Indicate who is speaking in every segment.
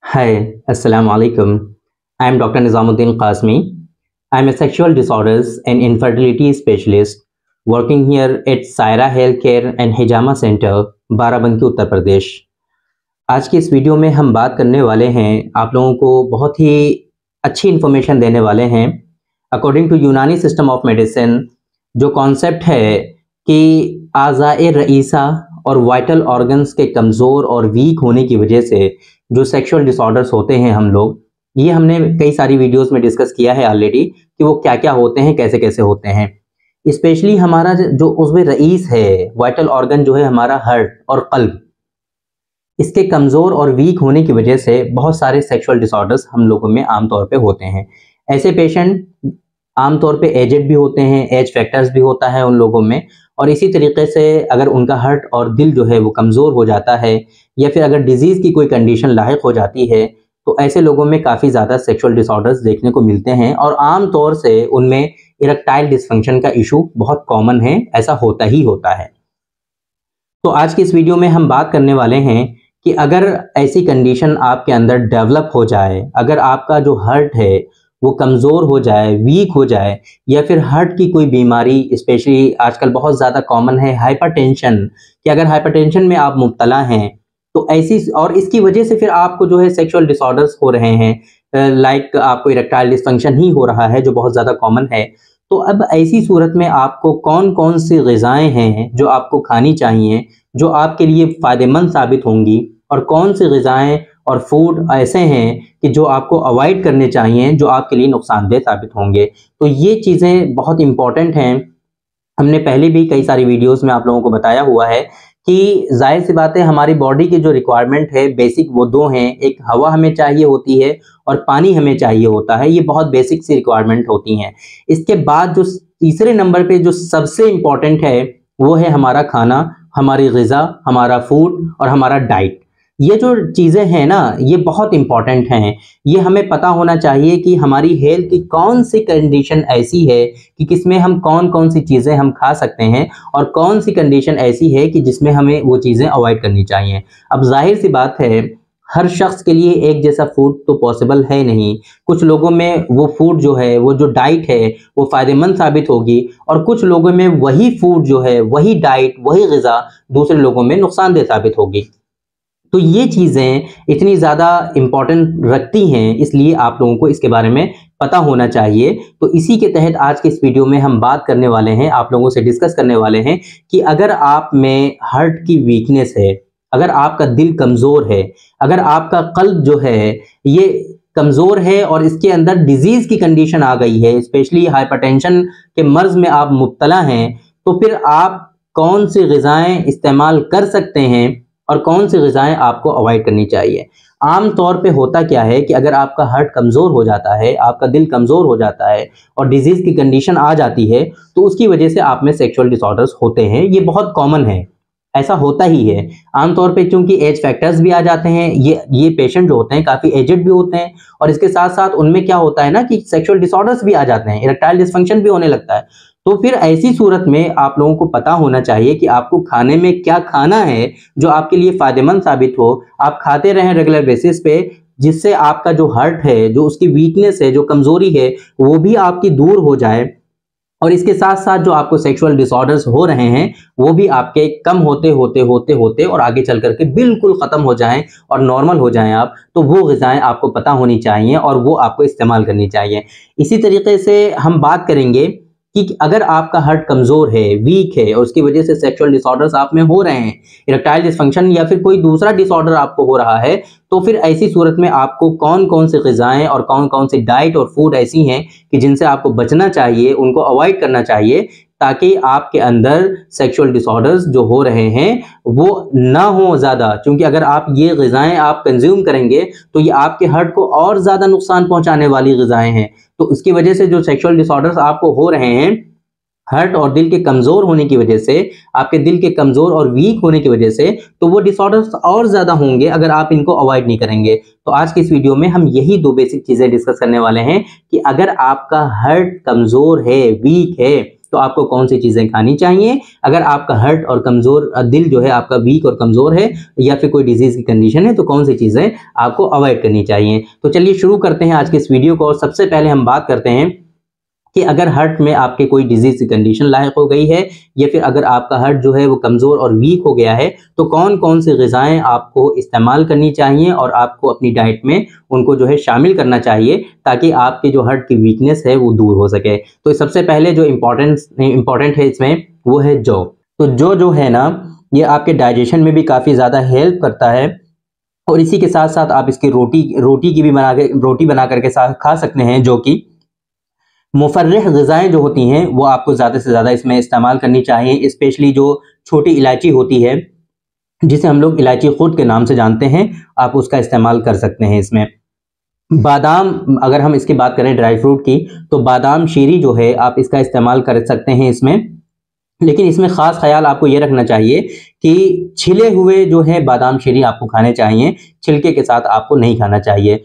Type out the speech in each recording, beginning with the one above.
Speaker 1: Hi, Assalamu alaikum. I am Dr. Nizamuddin Qasmi. I am a sexual disorders and infertility specialist working here at Saira Healthcare and Hijama Center, Barabanki Uttar Pradesh. आज की इस video में हम बात करने वाले हैं, आप लोगों को बहुत ही अच्छी इन्फॉर्मेशन देने वाले हैं। अकॉर्डिंग टू यूनानी सिस्टम ऑफ मेडिसिन जो कॉन्सेप्ट है कि आज़ाए रईसा और वाइटल ऑर्गन्स के कमज़ोर और वीक होने की वजह से जो सेक्सुअल डिसऑर्डर्स होते हैं हम लोग, ये हमने कई सारी वीडियोस में डिस्कस किया है ऑलरेडी कि वो क्या क्या होते हैं, कैसे कैसे होते हैं। स्पेशली हमारा जो उज़्व रईस है, वाइटल ऑर्गन जो है हमारा हार्ट और कल्ब, इसके कमज़ोर और वीक होने की वजह से बहुत सारे सेक्सुअल डिसऑर्डर्स हम लोगों में आमतौर पे होते हैं। ऐसे पेशेंट आमतौर पे एजेड भी होते हैं, एज फैक्टर्स भी होता है उन लोगों में, और इसी तरीके से अगर उनका हार्ट और दिल जो है वो कमज़ोर हो जाता है या फिर अगर डिजीज़ की कोई कंडीशन लाहिक हो जाती है तो ऐसे लोगों में काफ़ी ज़्यादा सेक्सुअल डिसऑर्डर्स देखने को मिलते हैं और आम तौर से उनमें इरेक्टाइल डिसफंक्शन का इशू बहुत कॉमन है, ऐसा होता ही होता है। तो आज की इस वीडियो में हम बात करने वाले हैं कि अगर ऐसी कंडीशन आपके अंदर डेवलप हो जाए, अगर आपका जो हार्ट है वो कमज़ोर हो जाए, वीक हो जाए, या फिर हार्ट की कोई बीमारी, स्पेशली आजकल बहुत ज़्यादा कॉमन है हाइपरटेंशन, कि अगर हाइपरटेंशन में आप मुब्तला हैं तो ऐसी, और इसकी वजह से फिर आपको जो है सेक्सुअल डिसऑर्डर्स हो रहे हैं, लाइक आपको इरेक्टाइल डिसफंक्शन ही हो रहा है जो बहुत ज़्यादा कॉमन है। तो अब ऐसी सूरत में आपको कौन कौन सी ग़िज़ाएँ हैं जो आपको खानी चाहिए, जो आपके लिए फ़ायदेमंद साबित होंगी, और कौन सी ग़िज़ाएँ और फूड ऐसे हैं कि जो आपको अवॉइड करने चाहिए जो आपके लिए नुकसानदेह साबित होंगे। तो ये चीज़ें बहुत इम्पॉर्टेंट हैं। हमने पहले भी कई सारी वीडियोस में आप लोगों को बताया हुआ है कि जाहिर सी बात है हमारी बॉडी की जो रिक्वायरमेंट है बेसिक वो दो हैं, एक हवा हमें चाहिए होती है और पानी हमें चाहिए होता है, ये बहुत बेसिक सी रिक्वायरमेंट होती हैं। इसके बाद जो तीसरे नंबर पे जो सबसे इम्पॉर्टेंट है वो है हमारा खाना, हमारी ग़िज़ा, हमारा फूड और हमारा डाइट। ये जो चीज़ें हैं ना, ये बहुत इम्पॉर्टेंट हैं। ये हमें पता होना चाहिए कि हमारी हेल्थ की कौन सी कंडीशन ऐसी है कि किसमें हम कौन कौन सी चीज़ें हम खा सकते हैं और कौन सी कंडीशन ऐसी है कि जिसमें हमें वो चीज़ें अवॉइड करनी चाहिए। अब जाहिर सी बात है हर शख्स के लिए एक जैसा फूड तो पॉसिबल है नहीं। कुछ लोगों में वो फूड जो है, वो जो डाइट है वो फ़ायदेमंद साबित होगी, और कुछ लोगों में वही फूड जो है, वही डाइट, वही ग़िज़ा दूसरे लोगों में नुकसानदेह साबित होगी। तो ये चीज़ें इतनी ज़्यादा इम्पॉर्टेंट रखती हैं, इसलिए आप लोगों को इसके बारे में पता होना चाहिए। तो इसी के तहत आज के इस वीडियो में हम बात करने वाले हैं, आप लोगों से डिस्कस करने वाले हैं कि अगर आप में हार्ट की वीकनेस है, अगर आपका दिल कमज़ोर है, अगर आपका कल्ब जो है ये कमज़ोर है और इसके अंदर डिजीज़ की कंडीशन आ गई है, स्पेशली हाइपरटेंशन के मर्ज़ में आप मुब्तला हैं, तो फिर आप कौन सी ग़िज़ाएँ इस्तेमाल कर सकते हैं और कौन सी ग़िज़ाएँ आपको अवॉइड करनी चाहिए। आम तौर पे होता क्या है कि अगर आपका हार्ट कमज़ोर हो जाता है, आपका दिल कमज़ोर हो जाता है और डिजीज़ की कंडीशन आ जाती है तो उसकी वजह से आप में सेक्सुअल डिसऑर्डर्स होते हैं। ये बहुत कॉमन है, ऐसा होता ही है। आम तौर पे चूँकि एज फैक्टर्स भी आ जाते हैं, ये पेशेंट जो होते हैं काफ़ी एजेड भी होते हैं, और इसके साथ-साथ उनमें क्या होता है ना कि सेक्सुअल डिसऑर्डर्स भी आ जाते हैं, इरेक्टाइल डिसफंक्शन भी होने लगता है। तो फिर ऐसी सूरत में आप लोगों को पता होना चाहिए कि आपको खाने में क्या खाना है जो आपके लिए फ़ायदेमंद साबित हो। आप खाते रहें रेगुलर बेसिस पे, जिससे आपका जो हार्ट है, जो उसकी वीकनेस है, जो कमज़ोरी है, वो भी आपकी दूर हो जाए, और इसके साथ-साथ जो आपको सेक्सुअल डिसऑर्डर्स हो रहे हैं वो भी आपके कम होते और आगे चल कर के बिल्कुल ख़त्म हो जाएँ और नॉर्मल हो जाएँ आप। तो वो ग़िज़ाएँ आपको पता होनी चाहिए और वो आपको इस्तेमाल करनी चाहिए। इसी तरीके से हम बात करेंगे कि अगर आपका हार्ट कमज़ोर है, वीक है और उसकी वजह से सेक्सुअल डिसऑर्डर्स आप में हो रहे हैं, इरेक्टाइल डिसफंक्शन या फिर कोई दूसरा डिसऑर्डर आपको हो रहा है, तो फिर ऐसी सूरत में आपको कौन-कौन सी ग़िज़ाएँ और कौन-कौन सी डाइट और फूड ऐसी हैं कि जिनसे आपको बचना चाहिए, उनको अवॉइड करना चाहिए, ताकि आपके अंदर सेक्सुअल डिसऑर्डर्स जो हो रहे हैं वो ना हो ज़्यादा। क्योंकि अगर आप ये ग़िज़ाएँ आप कंज़्यूम करेंगे तो ये आपके हार्ट को और ज़्यादा नुकसान पहुँचाने वाली ग़िज़ाएँ हैं। तो इसकी वजह से जो सेक्सुअल डिसऑर्डर्स आपको हो रहे हैं, हार्ट और दिल के कमज़ोर होने की वजह से, आपके दिल के कमज़ोर और वीक होने की वजह से, तो वो डिसऑर्डर्स और ज़्यादा होंगे अगर आप इनको अवॉइड नहीं करेंगे। तो आज की इस वीडियो में हम यही दो बेसिक चीज़ें डिस्कस करने वाले हैं कि अगर आपका हार्ट कमज़ोर है, वीक है, तो आपको कौन सी चीज़ें खानी चाहिए। अगर आपका हार्ट और कमज़ोर दिल जो है आपका वीक और कमज़ोर है या फिर कोई डिजीज़ की कंडीशन है, तो कौन सी चीज़ें आपको अवॉइड करनी चाहिए। तो चलिए शुरू करते हैं आज के इस वीडियो को। और सबसे पहले हम बात करते हैं कि अगर हार्ट में आपके कोई डिजीज की कंडीशन लायक हो गई है या फिर अगर आपका हार्ट जो है वो कमज़ोर और वीक हो गया है, तो कौन कौन सी ग़िज़ाएँ आपको इस्तेमाल करनी चाहिए और आपको अपनी डाइट में उनको जो है शामिल करना चाहिए, ताकि आपके जो हार्ट की वीकनेस है वो दूर हो सके। तो सबसे पहले जो इम्पॉर्टेंट है इसमें वो है जौ। तो जो है ना, ये आपके डाइजेशन में भी काफ़ी ज़्यादा हेल्प करता है और इसी के साथ साथ आप इसकी रोटी की भी रोटी बना करके साथ खा सकते हैं, जो कि मुफर्रिह ग़िज़ाएँ जो होती हैं वो आपको ज़्यादा से ज़्यादा इसमें इस्तेमाल करनी चाहिए। स्पेशली जो छोटी इलायची होती है, जिसे हम लोग इलायची खुर्द के नाम से जानते हैं, आप उसका इस्तेमाल कर सकते हैं इसमें। बादाम, अगर हम इसकी बात करें ड्राई फ्रूट की, तो बादाम शीरी जो है आप इसका इस्तेमाल कर सकते हैं इसमें। लेकिन इसमें ख़ास ख्याल आपको ये रखना चाहिए कि छिले हुए जो है बादाम शीरी आपको खाने चाहिए, छिलके के साथ आपको नहीं खाना चाहिए।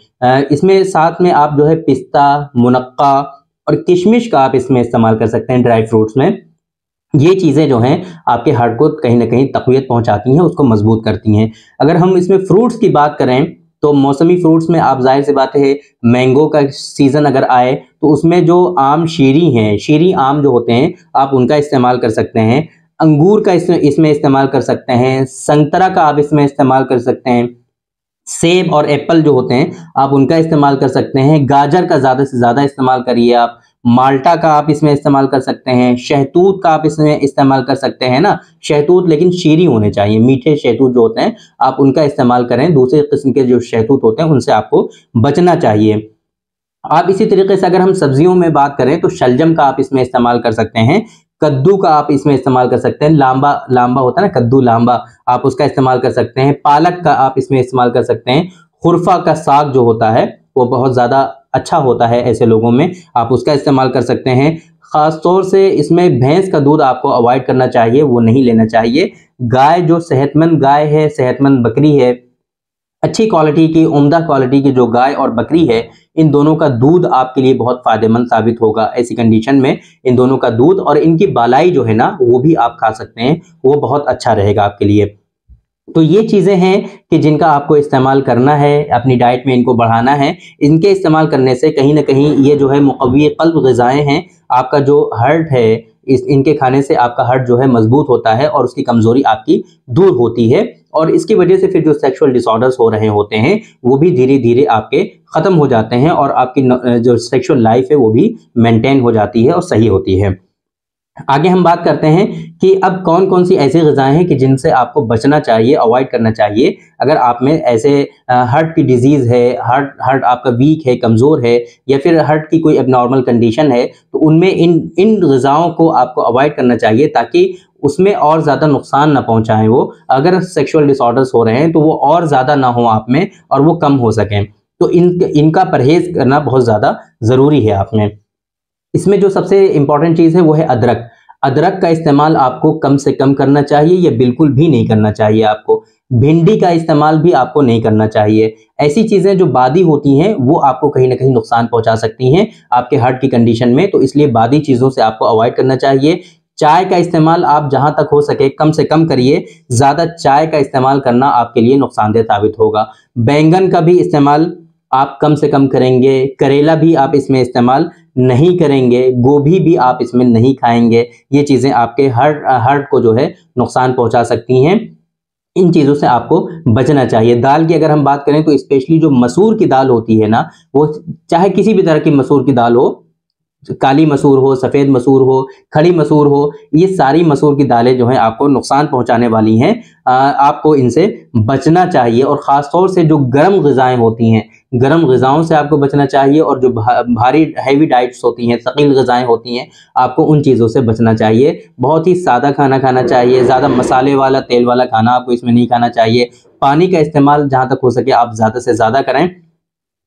Speaker 1: इसमें साथ में आप जो है पिस्ता, मुनक्का और किशमिश का आप इसमें इस्तेमाल कर सकते हैं ड्राई फ्रूट्स में। ये चीज़ें जो हैं आपके हार्ट को कहीं ना कहीं तक़वियत पहुंचाती हैं, उसको मजबूत करती हैं। अगर हम इसमें फ्रूट्स की बात करें तो मौसमी फ्रूट्स में आप जाहिर सी बात है, मैंगो का सीज़न अगर आए तो उसमें जो आम शीरी हैं, शीरी आम जो होते हैं, आप उनका इस्तेमाल कर सकते हैं। अंगूर का इसमें इस्तेमाल कर सकते हैं। संतरा का आप इसमें इस्तेमाल कर सकते हैं। सेब और एप्पल जो होते हैं आप उनका इस्तेमाल कर सकते हैं। गाजर का ज़्यादा से ज़्यादा इस्तेमाल करिए आप। माल्टा का आप इसमें इस्तेमाल कर सकते हैं। शहतूत का आप इसमें इस्तेमाल कर सकते हैं ना, शहतूत लेकिन शीरी होने चाहिए, मीठे शहतूत जो होते हैं आप उनका इस्तेमाल करें। दूसरे किस्म के जो शहतूत होते हैं उनसे आपको बचना चाहिए। आप इसी तरीके से अगर हम सब्जियों में बात करें तो शलजम का आप इसमें इस्तेमाल कर सकते हैं। कद्दू का आप इसमें इस्तेमाल कर सकते हैं। लांबा होता है ना, कद्दू लांबा, आप उसका इस्तेमाल कर सकते हैं। पालक का आप इसमें इस्तेमाल कर सकते हैं। खुरफा का साग जो होता है वो बहुत ज़्यादा अच्छा होता है ऐसे लोगों में, आप उसका इस्तेमाल कर सकते हैं। ख़ास तौर से इसमें भैंस का दूध आपको अवॉइड करना चाहिए, वो नहीं लेना चाहिए। गाय जो सेहतमंद गाय है, सेहतमंद बकरी है, अच्छी क्वालिटी की, उम्दा क्वालिटी की जो गाय और बकरी है, इन दोनों का दूध आपके लिए बहुत फ़ायदेमंद साबित होगा। ऐसी कंडीशन में इन दोनों का दूध और इनकी बालाई जो है ना, वो भी आप खा सकते हैं, वो बहुत अच्छा रहेगा आपके लिए। तो ये चीज़ें हैं कि जिनका आपको इस्तेमाल करना है, अपनी डाइट में इनको बढ़ाना है। इनके इस्तेमाल करने से कहीं ना कहीं ये जो है मुक़व्वी क़ल्ब ग़िज़ाएँ हैं, आपका जो हार्ट है, इनके खाने से आपका हार्ट जो है मजबूत होता है और उसकी कमज़ोरी आपकी दूर होती है। और इसकी वजह से फिर जो सेक्सुअल डिसऑर्डर्स हो रहे होते हैं वो भी धीरे धीरे आपके ख़त्म हो जाते हैं और आपकी जो सेक्सुअल लाइफ है वो भी मेंटेन हो जाती है और सही होती है। आगे हम बात करते हैं कि अब कौन कौन सी ऐसी ग़िज़ाएँ हैं कि जिनसे आपको बचना चाहिए, अवॉइड करना चाहिए। अगर आप में ऐसे हार्ट की डिजीज़ है, हार्ट आपका वीक है, कमज़ोर है, या फिर हार्ट की कोई एबनॉर्मल कंडीशन है, तो उनमें इन ग़िज़ाओं को आपको अवॉइड करना चाहिए, ताकि उसमें और ज़्यादा नुकसान ना पहुँचाएँ वो। अगर सेक्सुअल डिसऑर्डर्स हो रहे हैं तो वो और ज़्यादा ना हो आप में और वो कम हो सकें। तो इनका परहेज़ करना बहुत ज़्यादा ज़रूरी है आप में। इसमें जो सबसे इम्पॉर्टेंट चीज़ है वो है अदरक। अदरक का इस्तेमाल आपको कम से कम करना चाहिए या बिल्कुल भी नहीं करना चाहिए आपको। भिंडी का इस्तेमाल भी आपको नहीं करना चाहिए। ऐसी चीज़ें जो बादी होती हैं वो आपको कहीं ना कहीं नुकसान पहुंचा सकती हैं आपके हार्ट की कंडीशन में, तो इसलिए बादी चीज़ों से आपको अवॉइड करना चाहिए। चाय का इस्तेमाल आप जहां तक हो सके कम से कम करिए। ज़्यादा चाय का इस्तेमाल करना आपके लिए नुकसानदेह साबित होगा। बैंगन का भी इस्तेमाल आप कम से कम करेंगे। करेला भी आप इसमें इस्तेमाल नहीं करेंगे। गोभी भी आप इसमें नहीं खाएंगे। ये चीज़ें आपके हार्ट को जो है नुकसान पहुंचा सकती हैं। इन चीज़ों से आपको बचना चाहिए। दाल की अगर हम बात करें तो स्पेशली जो मसूर की दाल होती है ना, वो चाहे किसी भी तरह की मसूर की दाल हो, काली मसूर हो, सफ़ेद मसूर हो, खड़ी मसूर हो, ये सारी मसूर की दालें जो हैं आपको नुकसान पहुंचाने वाली हैं। आपको इनसे बचना चाहिए और ख़ास तौर से जो गर्म ग़िज़ाएँ होती हैं, गर्म ग़िज़ाओं से आपको बचना चाहिए। और जो भारी हैवी डाइट्स होती हैं, थकील ग़िज़ाएँ होती हैं, आपको उन चीज़ों से बचना चाहिए। बहुत ही सादा खाना खाना चाहिए। ज़्यादा मसाले वाला, तेल वाला खाना आपको इसमें नहीं खाना चाहिए। पानी का इस्तेमाल जहाँ तक हो सके आप ज़्यादा से ज़्यादा करें,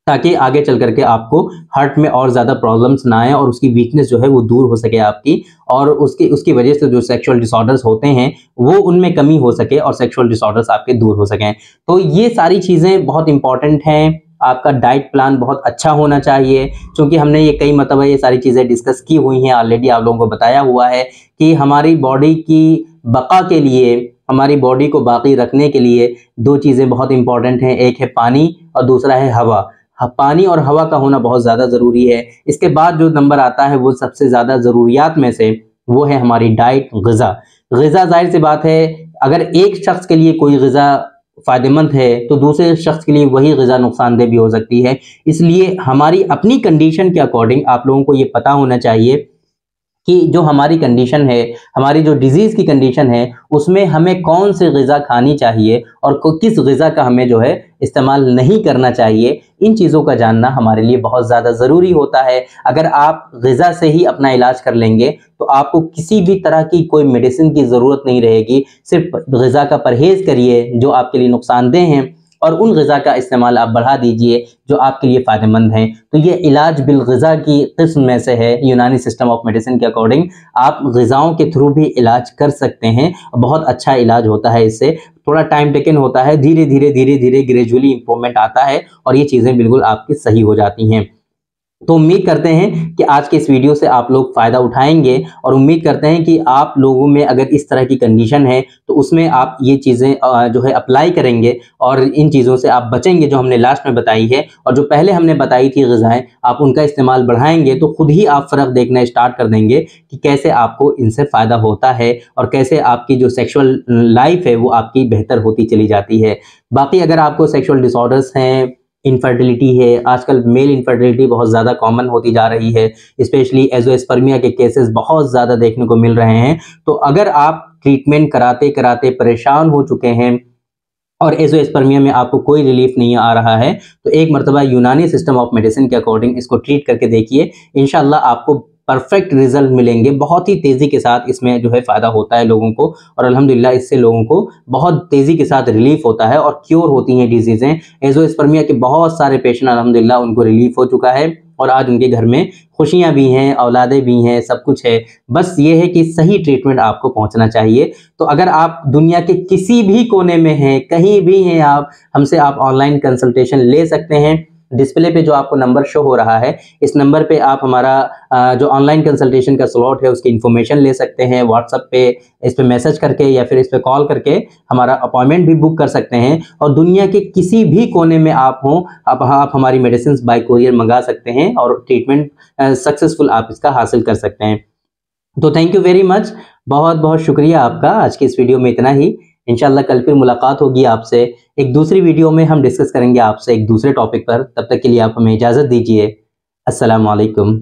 Speaker 1: ताकि आगे चल करके आपको हार्ट में और ज़्यादा प्रॉब्लम्स ना आए और उसकी वीकनेस जो है वो दूर हो सके आपकी, और उसकी वजह से जो सेक्सुअल डिसऑर्डर्स होते हैं वो उनमें कमी हो सके और सेक्सुअल डिसऑर्डर्स आपके दूर हो सकें। तो ये सारी चीज़ें बहुत इंपॉर्टेंट हैं आपका डाइट प्लान बहुत अच्छा होना चाहिए, क्योंकि हमने ये कई मतलब ये सारी चीज़ें डिस्कस की हुई हैं ऑलरेडी, आप लोगों को बताया हुआ है कि हमारी बॉडी की बका के लिए, हमारी बॉडी को बाकी रखने के लिए दो चीज़ें बहुत इंपॉर्टेंट हैं, एक है पानी और दूसरा है हवा। पानी और हवा का होना बहुत ज़्यादा ज़रूरी है। इसके बाद जो नंबर आता है वो सबसे ज़्यादा ज़रूरियात में से वो है हमारी डाइट, ग़िज़ा। ग़िज़ा ज़ाहिर सी बात है, अगर एक शख्स के लिए कोई ग़िज़ा फ़ायदेमंद है तो दूसरे शख्स के लिए वही ग़िज़ा नुकसानदेह भी हो सकती है। इसलिए हमारी अपनी कंडीशन के अकॉर्डिंग आप लोगों को ये पता होना चाहिए कि जो हमारी कंडीशन है, हमारी जो डिज़ीज़ की कंडीशन है, उसमें हमें कौन सी ग़िज़ा खानी चाहिए और किस ग़िज़ा का हमें जो है इस्तेमाल नहीं करना चाहिए। इन चीज़ों का जानना हमारे लिए बहुत ज़्यादा ज़रूरी होता है। अगर आप ग़िज़ा से ही अपना इलाज कर लेंगे तो आपको किसी भी तरह की कोई मेडिसिन की ज़रूरत नहीं रहेगी। सिर्फ ग़िज़ा का परहेज़ करिए जो आपके लिए नुकसानदेह हैं और उन ग़िज़ा का इस्तेमाल आप बढ़ा दीजिए जो आपके लिए फ़ायदेमंद हैं। तो ये इलाज बिल ग़िज़ा की किस्म में से है। यूनानी सिस्टम ऑफ मेडिसिन के अकॉर्डिंग आप ग़िज़ाओं के थ्रू भी इलाज कर सकते हैं। बहुत अच्छा इलाज होता है इससे। थोड़ा टाइम टेकन होता है, धीरे-धीरे ग्रेजुअली इम्प्रूवमेंट आता है और ये चीज़ें बिल्कुल आपकी सही हो जाती हैं। तो उम्मीद करते हैं कि आज के इस वीडियो से आप लोग फ़ायदा उठाएँगे और उम्मीद करते हैं कि आप लोगों में अगर इस तरह की कंडीशन है तो उसमें आप ये चीज़ें जो है अप्लाई करेंगे और इन चीज़ों से आप बचेंगे जो हमने लास्ट में बताई है। और जो पहले हमने बताई थी ग़िज़ाएँ, आप उनका इस्तेमाल बढ़ाएँगे तो खुद ही आप फ़र्क देखना स्टार्ट कर देंगे कि कैसे आपको इनसे फ़ायदा होता है और कैसे आपकी जो सेक्सुअल लाइफ़ है वो आपकी बेहतर होती चली जाती है। बाकी अगर आपको सेक्सुअल डिसऑर्डर्स हैं, इनफर्टिलिटी है, आजकल मेल इनफर्टिलिटी बहुत ज़्यादा कॉमन होती जा रही है, स्पेशली एज़ोस्पर्मिया के केसेस बहुत ज़्यादा देखने को मिल रहे हैं। तो अगर आप ट्रीटमेंट कराते-कराते परेशान हो चुके हैं और एज़ोस्पर्मिया में आपको कोई रिलीफ नहीं आ रहा है, तो एक मर्तबा यूनानी सिस्टम ऑफ मेडिसिन के अकॉर्डिंग इसको ट्रीट करके देखिए। इंशाअल्लाह आपको परफेक्ट रिजल्ट मिलेंगे। बहुत ही तेज़ी के साथ इसमें जो है फ़ायदा होता है लोगों को और अल्हम्दुलिल्लाह इससे लोगों को बहुत तेज़ी के साथ रिलीफ होता है और क्योर होती हैं डिज़ीज़ें। एज़ोस्पर्मिया के बहुत सारे पेशेंट अल्हम्दुलिल्लाह उनको रिलीफ हो चुका है और आज उनके घर में खुशियाँ भी हैं, औलादें भी हैं, सब कुछ है। बस ये है कि सही ट्रीटमेंट आपको पहुँचना चाहिए। तो अगर आप दुनिया के किसी भी कोने में हैं, कहीं भी हैं आप, हमसे आप ऑनलाइन कंसल्टेशन ले सकते हैं। डिस्प्ले पे जो आपको नंबर शो हो रहा है, इस नंबर पे आप हमारा जो ऑनलाइन कंसल्टेशन का स्लॉट है उसकी इन्फॉर्मेशन ले सकते हैं। व्हाट्सएप पे इस पे मैसेज करके या फिर इस पे कॉल करके हमारा अपॉइंटमेंट भी बुक कर सकते हैं और दुनिया के किसी भी कोने में आप हों, आप हमारी मेडिसिन बाय कोरियर मंगा सकते हैं और ट्रीटमेंट सक्सेसफुल आप इसका हासिल कर सकते हैं। तो थैंक यू वेरी मच, बहुत बहुत शुक्रिया आपका। आज की इस वीडियो में इतना ही। इंशाल्लाह कल फिर मुलाकात होगी आपसे एक दूसरी वीडियो में। हम डिस्कस करेंगे आपसे एक दूसरे टॉपिक पर। तब तक के लिए आप हमें इजाज़त दीजिए। अस्सलाम वालेकुम।